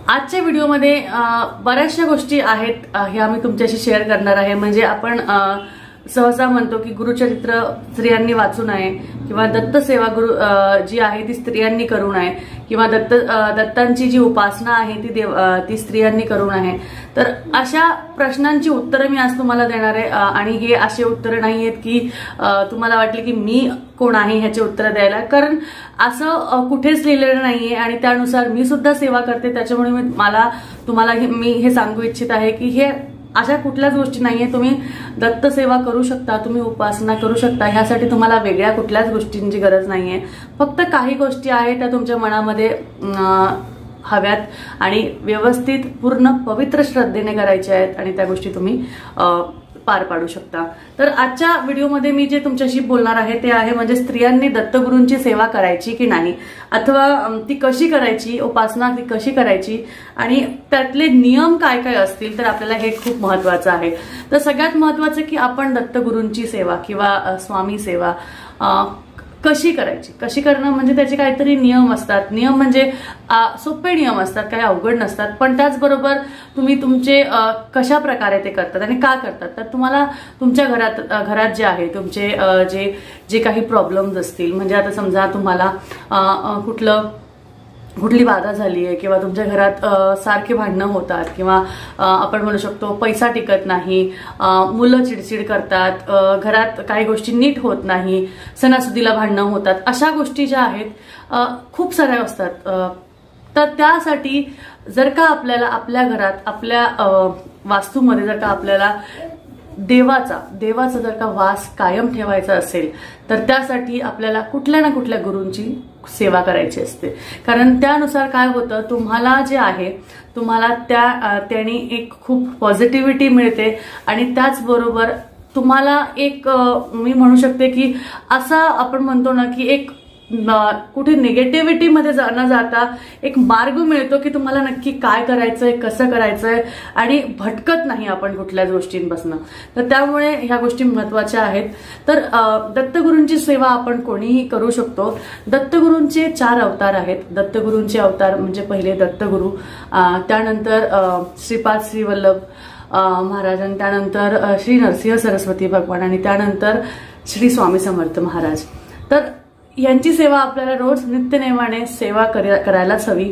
आजच्या व्हिडिओमध्ये बऱ्याचशा गोष्टी आहेत ह्या मी तुमच्याशी शेअर करणार आहे। म्हणजे आपण सहसा म्हणतो की गुरुचरित्र स्त्रियांनी वाचू नये किंवा दत्त सेवा गुरु जी आहे ती स्त्रियांनी करू नये किंवा दत्तांची जी उपासना आहे ती स्त्रियांनी करू नये। तर अशा प्रश्नांची उत्तरं मी आज तुम्हाला देणार आहे आणि हे असे उत्तरं नाही आहेत की तुम्हाला वाटले की मी कोण आहे ह्याचे उत्तर द्यायला, कारण असं कुठेच लिहिलेलं नाहीये आणि त्यानुसार मी सुद्धा सेवा करते। त्याच्यामुळे तुम्हाला मी हे सांगू इच्छित आहे की हे अशा कुठल्याच गोष्टी नाहीये। तुम्ही दत्त सेवा करू शकता, तुम्ही उपासना करू शकता, ह्यासाठी तुम्हाला वेगळ्या कुठल्याच गोष्टींची गरज नाहीये। फक्त काही गोष्टी आहेत त्या तुमच्या मनामध्ये हव्यात आणि व्यवस्थित पूर्ण पवित्र श्रद्धेने करायच्या आहेत आणि त्या गोष्टी तुम्ही पार पाडू शकता। तर आजच्या व्हिडिओमध्ये मी जे तुमच्याशी बोलणार आहे ते आहे म्हणजे स्त्रियांनी दत्तगुरूंची सेवा करायची की नाही, अथवा ती कशी करायची, उपासना ती कशी करायची आणि त्यातले नियम काय काय असतील, तर आपल्याला हे खूप महत्त्वाचं आहे। तर सगळ्यात महत्त्वाचं की आपण दत्तगुरूंची सेवा किंवा स्वामी सेवा कशी करायची, कशी करणं म्हणजे त्याचे काहीतरी नियम असतात। नियम म्हणजे सोपे नियम असतात, काही अवघड नसतात, पण त्याचबरोबर तुम्ही तुमचे कशा प्रकारे ते करतात आणि का करतात। तर तुम्हाला तुमच्या घरात जे आहे तुमचे जे काही प्रॉब्लेम्स असतील, म्हणजे आता समजा तुम्हाला कुठली बाधा झाली आहे किंवा तुमच्या घरात सारखे भांडणं होतात किंवा आपण म्हणू शकतो पैसा टिकत नाही, मुलं चिडचिड करतात, घरात काही गोष्टी नीट होत नाही, सणासुदीला भांडणं होतात, अशा गोष्टी ज्या आहेत खूप साऱ्या असतात। तर त्यासाठी जर का आपल्याला आपल्या घरात आपल्या वास्तूमध्ये जर का आपल्याला देवाचा जर का वास कायम ठेवायचा असेल तर त्यासाठी आपल्याला कुठल्या ना कुठल्या गुरूंची सेवा करायची असते। कारण त्यानुसार काय होतं, तुम्हाला जे आहे तुम्हाला त्याने एक खूप पॉझिटिव्हिटी मिळते आणि त्याचबरोबर तुम्हाला एक मी म्हणू शकते की असा आपण म्हणतो ना की एक कुठे निगेटिव्हिटी मध्ये न जाता एक मार्ग मिळतो की तुम्हाला नक्की काय करायचंय, कसं करायचंय आणि भटकत नाही आपण कुठल्याच गोष्टींपासून। तर त्यामुळे ह्या गोष्टी महत्त्वाच्या आहेत। तर दत्तगुरूंची सेवा आपण कोणीही करू शकतो। दत्तगुरूंचे 4 अवतार आहेत। दत्तगुरूंचे अवतार म्हणजे पहिले दत्तगुरू, त्यानंतर श्रीपाद श्रीवल्लभ महाराज, त्यानंतर श्री नरसिंह सरस्वती भगवान आणि त्यानंतर श्री स्वामी समर्थ महाराज। तर यांची सेवा आपल्याला रोज नित्यनेमाने सेवा करायलाच हवी।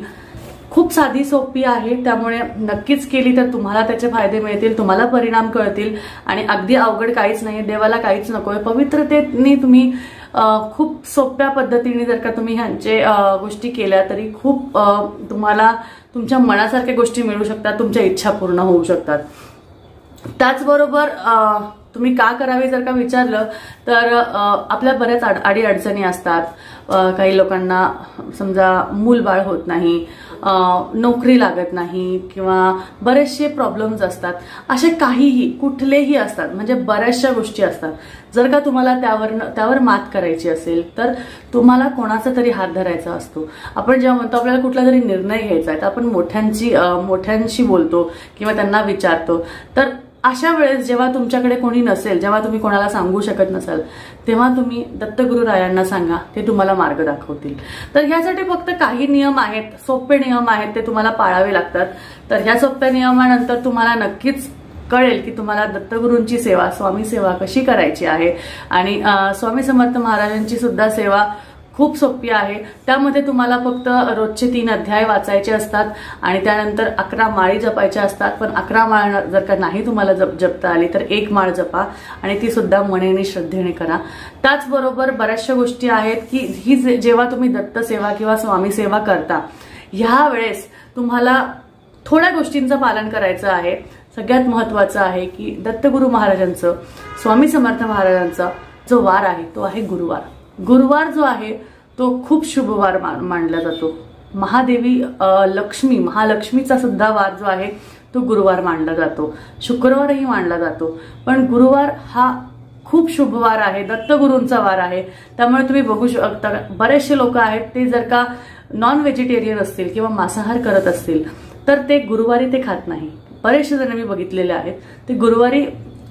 खूप साधी सोपी आहे, त्यामुळे नक्कीच केली तर तुम्हाला त्याचे फायदे मिळतील, तुम्हाला परिणाम कळतील आणि अगदी अवघड काहीच नाही। देवाला काहीच नकोय, पवित्रतेने तुम्ही खूप सोप्या पद्धतीने जर का तुम्ही ह्यांचे गोष्टी केल्या तरी खूप तुम्हाला तुमच्या मनासारख्या गोष्टी मिळू शकतात, तुमच्या इच्छा पूर्ण होऊ शकतात। त्याचबरोबर तुम्ही का करावी जर का विचारलं तर आपल्या बऱ्याच अडीअडचणी असतात। काही लोकांना समजा मूलबाळ होत नाही, नोकरी लागत नाही किंवा बरेचसे प्रॉब्लेम्स असतात, असे काहीही कुठलेही असतात, म्हणजे बऱ्याचशा गोष्टी असतात। जर का तुम्हाला त्यावर मात करायची असेल तर तुम्हाला कोणाचा तरी हात धरायचा असतो। आपण जेव्हा म्हणतो आपल्याला कुठला तरी निर्णय घ्यायचा आहे तर आपण मोठ्यांशी बोलतो किंवा त्यांना विचारतो। तर अशा वेळेस जेव्हा तुमच्याकडे कोणी नसेल, जेव्हा तुम्ही कोणाला सांगू शकत नसाल, तेव्हा तुम्ही दत्तगुरुरायांना सांगा, ते तुम्हाला मार्ग दाखवतील। तर ह्यासाठी फक्त काही नियम आहेत, सोपे नियम आहेत, ते तुम्हाला पाळावे लागतात। तर ह्या सोप्या नियमानंतर तुम्हाला नक्कीच कळेल की तुम्हाला दत्तगुरूंची सेवा, स्वामी सेवा कशी करायची आहे आणि स्वामी समर्थ महाराजांची सुद्धा सेवा खूप सोपी आहे। त्यामध्ये तुम्हाला फक्त रोजचे 3 अध्याय वाचायचे असतात आणि त्यानंतर 11 माळी जपायच्या असतात। पण 11 माळ जर का नाही तुम्हाला जपता आली तर 1 माळ जपा आणि ती सुद्धा मनेने श्रद्धेने करा। त्याचबरोबर बऱ्याचशा गोष्टी आहेत की ही जेव्हा तुम्ही दत्त सेवा किंवा स्वामी सेवा करता ह्या वेळेस तुम्हाला थोड्या गोष्टींचं पालन करायचं आहे। सगळ्यात महत्त्वाचं आहे की दत्तगुरू महाराजांचं, स्वामी समर्थ महाराजांचा जो वार आहे तो आहे गुरुवार। गुरुवार जो आहे तो खूप शुभवार मानला जातो। महालक्ष्मीचा सुद्धा वार जो आहे तो गुरुवार मानला जातो, शुक्रवारही मानला जातो, पण गुरुवार हा खूप शुभवार आहे, दत्तगुरूंचा वार आहे। त्यामुळे तुम्ही बघू शकता बरेचसे लोक आहेत ते जर का नॉन व्हेजिटेरियन असतील किंवा मांसाहार करत असतील तर ते गुरुवारी ते खात नाही। बरेचसे जण मी बघितलेले आहेत ते गुरुवारी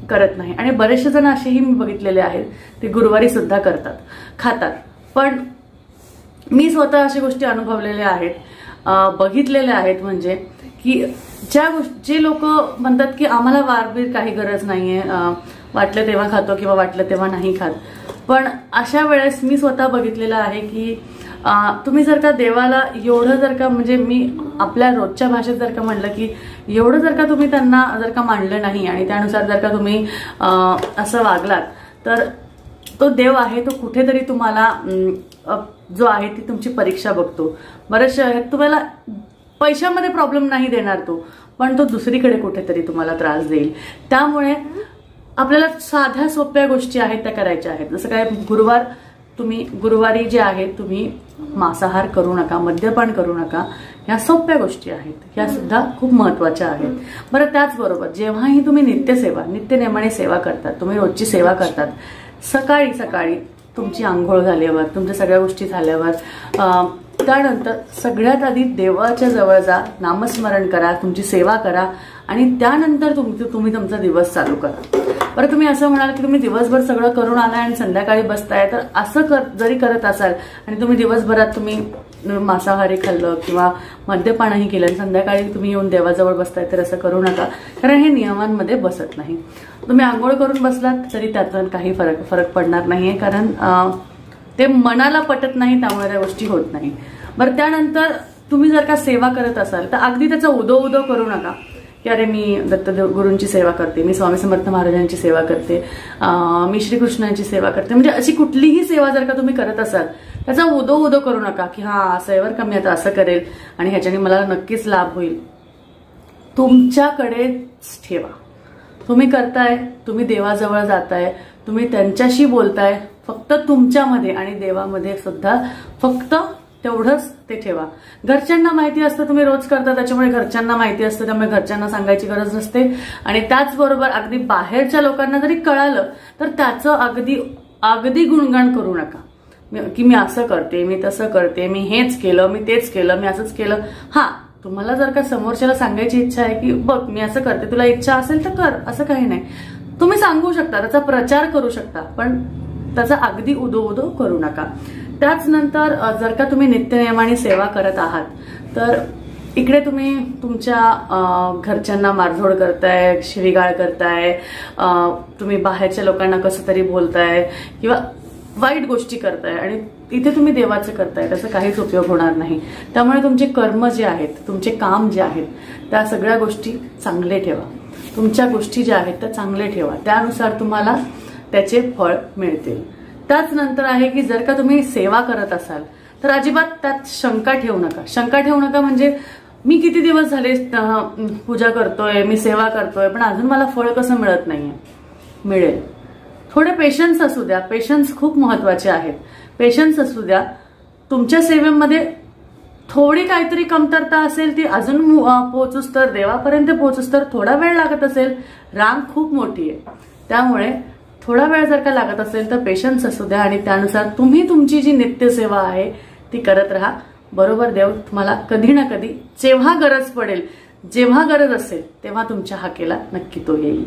करत नाही आणि बरेचसे जण असेही मी बघितलेले आहेत ते गुरुवारी सुद्धा खातात। पण मी स्वतः अशा गोष्टी अनुभवलेल्या आहेत, बघितलेल्या आहेत। म्हणजे की जे लोक म्हणतात की आम्हाला वारबीर काही गरज नाहीये, वाटलं तेव्हा खातो किंवा वाटलं तेव्हा नाही खात, पण अशा वेळेस मी स्वतः बघितलेलं आहे की तुम्ही जर का देवाला एवढं जर का म्हणजे मी आपल्या रोजच्या भाषेत जर का म्हणलं की एवढं जर का तुम्ही त्यांना जर का मानलं नाही आणि त्यानुसार जर का तुम्ही असं वागलात तर तो देव आहे तो कुठेतरी तुम्हाला जो आहे ती तुमची परीक्षा बघतो. बरेचशा तुम्हाला पैशामध्ये प्रॉब्लेम नाही देणार तो, पण तो दुसरीकडे कुठेतरी तुम्हाला त्रास देईल. त्यामुळे आपल्याला साध्या सोप्या गोष्टी आहेत त्या करायच्या आहेत. जसं काय गुरुवारी जे आहे तुम्ही मांसाहार करू नका, मद्यपान करू नका. ह्या सोप्या गोष्टी आहेत, ह्या सुद्धा खूप महत्वाच्या आहेत. बरं, त्याचबरोबर जेव्हाही तुम्ही नित्यनेमाने सेवा करतात, तुम्ही रोजची सेवा करतात, सकाळी सकाळी तुमची आंघोळ झाल्यावर, तुमच्या सगळ्या गोष्टी झाल्यावर त्यानंतर सगळ्यात आधी देवाच्या जवळ जा, नामस्मरण करा, तुमची सेवा करा आणि त्यानंतर तुम्ही तुमचा दिवस चालू करा. बरं, तुम्ही असं म्हणाल की तुम्ही दिवसभर सगळं करून आलाय आणि संध्याकाळी बसताय, तर असं जरी करत असाल आणि तुम्ही दिवसभरात तुम्ही मांसाहारी खाल्लं किंवा मद्यपानही केलं आणि संध्याकाळी तुम्ही येऊन देवाजवळ बसताय, तर असं करू नका, कारण हे नियमांमध्ये बसत नाही. तुम्ही आंघोळ करून बसलात तरी त्यातून काही फरक पडणार नाहीये, कारण ते मनाला पटत नाही, त्यामुळे त्या गोष्टी होत नाही. बरं, त्यानंतर तुम्ही जर का सेवा करत असाल तर अगदी त्याचा उदो करू नका की अरे मी दत्तगुरूंची सेवा करते, मी स्वामी समर्थ महाराजांची सेवा करते, मी श्रीकृष्णांची सेवा करते, म्हणजे अशी कुठलीही सेवा जर का तुम्ही करत असाल त्याचा उदो करू नका की हा असं आहे बरं का, मी आता असं करेल आणि ह्याच्याने मला नक्कीच लाभ होईल. तुमच्याकडेच ठेवा. तुम्ही करताय, तुम्ही देवाजवळ जाताय, तुम्ही त्यांच्याशी बोलताय, फक्त तुमच्यामध्ये आणि देवामध्ये सुद्धा फक्त तेवढंच ते ठेवा. घरच्यांना माहिती असतं तुम्ही रोज करता, त्याच्यामुळे घरच्यांना माहिती असतं, त्यामुळे घरच्यांना सांगायची गरज नसते. आणि त्याचबरोबर अगदी बाहेरच्या लोकांना जरी कळालं तर त्याचं अगदी गुणगान करू नका की मी असं करते, मी तसं करते, मी हेच केलं, मी तेच केलं, मी असंच केलं. हा, तुम्हाला जर का समोरच्याला सांगायची इच्छा आहे की बघ मी असं करते, तुला इच्छा असेल तर कर, असं काही नाही, तुम्ही सांगू शकता, त्याचा प्रचार करू शकता, पण त्याचा अगदी उदो करू नका. त्याच नंतर जर का तुम्ही नित्यनेमाने सेवा करत आहात तर इकडे तुम्ही तुमच्या घरच्यांना मारझोड करताय, शिवीगाळ करताय, तुम्ही बाहेरच्या लोकांना कसं तरी बोलताय किंवा वाईट गोष्टी करताय आणि इथे तुम्ही देवाचं करताय, त्याचा काहीच उपयोग होणार नाही. त्यामुळे तुमचे कर्म जे आहेत, तुमचे काम जे आहेत, त्या सगळ्या गोष्टी चांगले ठेवा. तुमच्या गोष्टी ज्या आहेत त्या चांगले ठेवा, त्यानुसार तुम्हाला त्याचे फळ मिळतील. त्याच नंतर आहे की जर का तुम्ही सेवा करत असाल तर अजिबात त्यात शंका ठेवू नका. शंका ठेवू नका म्हणजे मी किती दिवस झाले पूजा करतोय, मी सेवा करतोय, पण अजून मला फळ कसं मिळत नाहीये. मिळेल. थोडे पेशन्स असू द्या. पेशन्स खूप महत्वाचे आहेत. पेशन्स असू द्या. तुमच्या सेवेमध्ये थोडी काहीतरी कमतरता असेल ती अजून पोहोचूस तर, देवापर्यंत पोहोचूस तर थोडा वेळ लागत असेल, रांग खूप मोठी आहे, त्यामुळे थोडा वेळ जर का लागत असेल तर पेशन्स असू द्या आणि त्यानुसार तुम्ही तुमची जी नित्यसेवा आहे ती करत राहा. बरोबर देव तुम्हाला कधी ना कधी जेव्हा गरज पडेल, जेव्हा गरज असेल तेव्हा तुमच्या हाकेला नक्की तो येईल.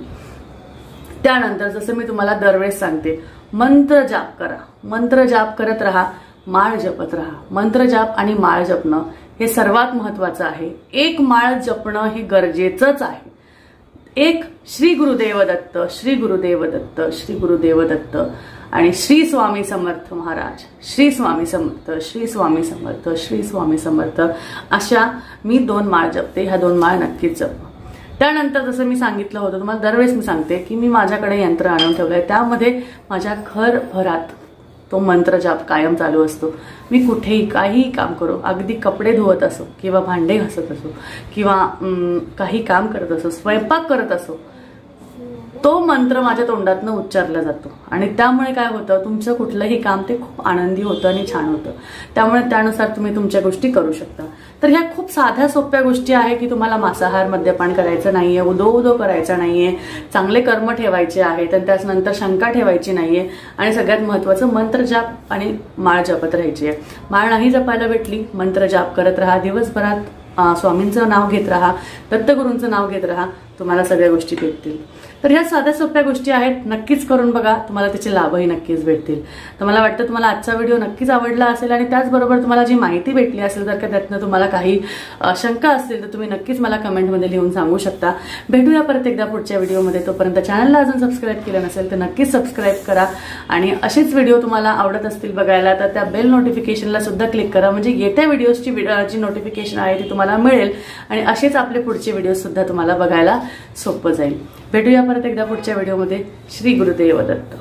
त्यानंतर जसं मी तुम्हाला दरवेळेस सांगते, मंत्र जाप करा. मंत्र जाप करत राहा, माळ जपत राहा. मंत्र जाप आणि माळ जपणं हे सर्वात महत्वाचं आहे. एक माळ जपणं हे गरजेचंच आहे. एक श्री गुरुदेव दत्त, श्री गुरुदेव दत्त, श्री गुरुदेव दत्त आणि श्री स्वामी समर्थ महाराज, श्री स्वामी समर्थ, श्री स्वामी समर्थ, श्री स्वामी समर्थ, अशा मी 2 माळ जपते. ह्या 2 माळ नक्कीच जप. त्यानंतर जसं मी सांगितलं होतं तुम्हाला, दरवेळेस मी सांगते की मी माझ्याकडे यंत्र आणून ठेवलंय, त्यामध्ये माझ्या घरभरात तो मंत्र जाप कायम चालू असतो. मी कुठेही काहीही काम करू, अगदी कपडे धुवत असो किंवा भांडे घासत असो किंवा काही काम करत असो, स्वयंपाक करत असो, तो मंत्र माझ्या तोंडातनं उच्चारला जातो आणि त्यामुळे काय होतं, तुमचं कुठलंही काम ते खूप आनंदी होतं आणि छान होतं. त्यामुळे त्यानुसार तुम्ही तुमच्या गोष्टी करू शकता. तर ह्या खूप साध्या सोप्या गोष्टी आहे की तुम्हाला मांसाहार मद्यपान करायचं नाहीये, उदो करायचं नाहीये, चांगले कर्म ठेवायचे आहेत आणि त्यानंतर शंका ठेवायची नाहीये आणि सगळ्यात महत्वाचं मंत्र जाप आणि माळ जपत राहायची आहे. माळ नाही जपायला भेटली, मंत्र जाप करत राहा. दिवसभरात स्वामींचं नाव घेत राहा, दत्तगुरूंचं नाव घेत राहा. तुम्हाला सगळ्या गोष्टी भेटतील. तर ह्या साध्या सोप्या गोष्टी आहेत, नक्कीच करून बघा, तुम्हाला त्याचे लाभही नक्कीच भेटतील. तर मला वाटतं तुम्हाला आजचा व्हिडिओ नक्कीच आवडला असेल आणि त्याचबरोबर तुम्हाला जी माहिती भेटली असेल, जर का त्यातनं तुम्हाला काही शंका असतील तर तुम्ही नक्कीच मला कमेंटमध्ये लिहून सांगू शकता. भेटूया परत एकदा पुढच्या व्हिडिओमध्ये. तोपर्यंत चॅनलला अजून सबस्क्राईब केलं नसेल तर नक्कीच सबस्क्राईब करा आणि असेच व्हिडिओ तुम्हाला आवडत असतील बघायला तर त्या बेल नोटिफिकेशनला सुद्धा क्लिक करा, म्हणजे येत्या व्हिडिओजची जी नोटिफिकेशन आहे ती तुम्हाला मिळेल आणि असेच आपले पुढचे व्हिडिओ सुद्धा तुम्हाला बघायला सोपं जाईल. भेटूया परत एकदा पुढच्या व्हिडिओमध्ये. श्री गुरुदेव दत्त.